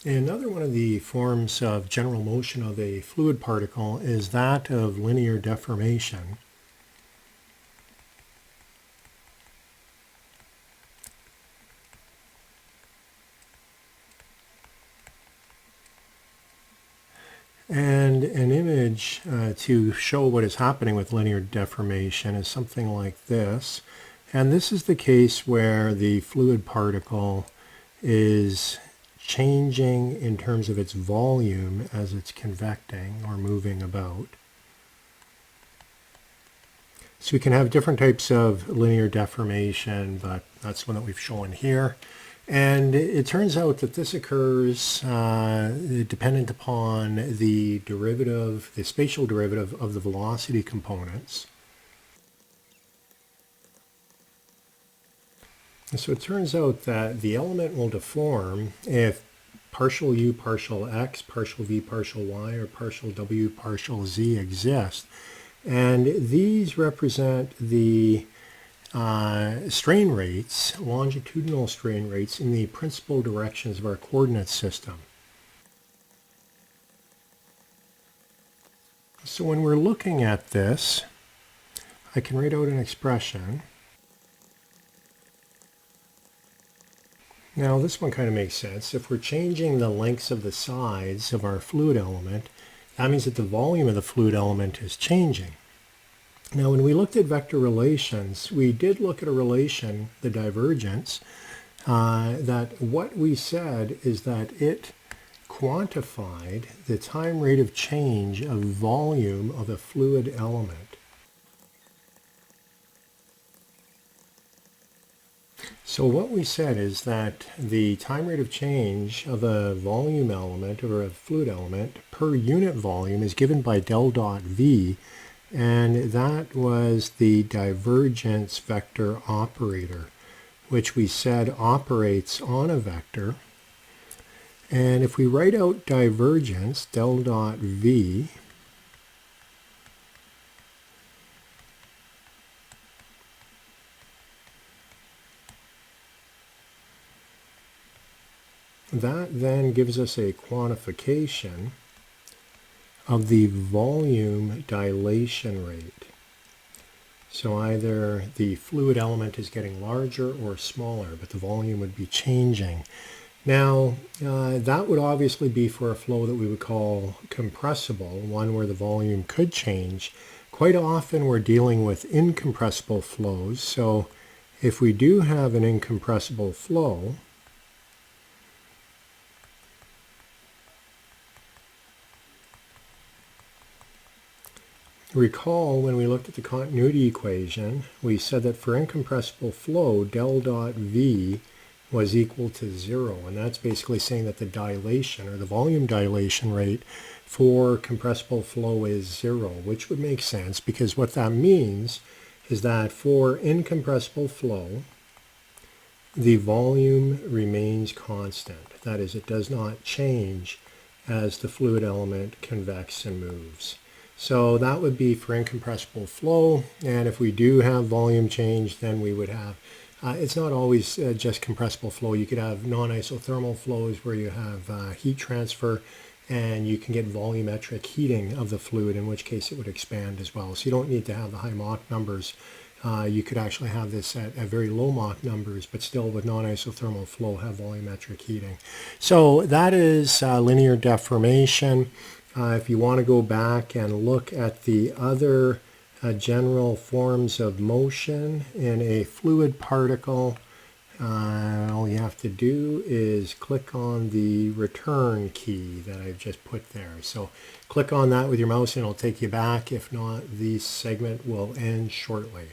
Another one of the forms of general motion of a fluid particle is that of linear deformation. And an image to show what is happening with linear deformation is something like this. And this is the case where the fluid particle is changing in terms of its volume as it's convecting or moving about. So we can have different types of linear deformation, but that's one that we've shown here. And it turns out that this occurs dependent upon the derivative, the spatial derivative of the velocity components. And so it turns out that the element will deform if partial u partial x, partial v partial y, or partial w partial z exist. And these represent the strain rates, longitudinal strain rates in the principal directions of our coordinate system. So when we're looking at this, I can write out an expression. Now this one kind of makes sense. If we're changing the lengths of the sides of our fluid element, that means that the volume of the fluid element is changing. Now when we looked at vector relations, we did look at a relation, the divergence, that what we said is that it quantified the time rate of change of volume of a fluid element. So what we said is that the time rate of change of a volume element or a fluid element per unit volume is given by del dot V, and that was the divergence vector operator, which we said operates on a vector. And if we write out divergence, del dot V, that then gives us a quantification of the volume dilation rate. So either the fluid element is getting larger or smaller, but the volume would be changing. Now, that would obviously be for a flow that we would call compressible, one where the volume could change. Quite often we're dealing with incompressible flows, so if we do have an incompressible flow, recall when we looked at the continuity equation, we said that for incompressible flow, del dot V was equal to 0. And that's basically saying that the dilation or the volume dilation rate for compressible flow is 0, which would make sense because what that means is that for incompressible flow, the volume remains constant. That is, it does not change as the fluid element convects and moves. So that would be for incompressible flow, and if we do have volume change, then we would have, it's not always just compressible flow. You could have non-isothermal flows where you have heat transfer, and you can get volumetric heating of the fluid, in which case it would expand as well. So you don't need to have the high Mach numbers. You could actually have this at very low Mach numbers, but still with non-isothermal flow have volumetric heating. So that is linear deformation. If you want to go back and look at the other general forms of motion in a fluid particle, all you have to do is click on the return key that I've just put there. So click on that with your mouse and it'll take you back. If not, the segment will end shortly.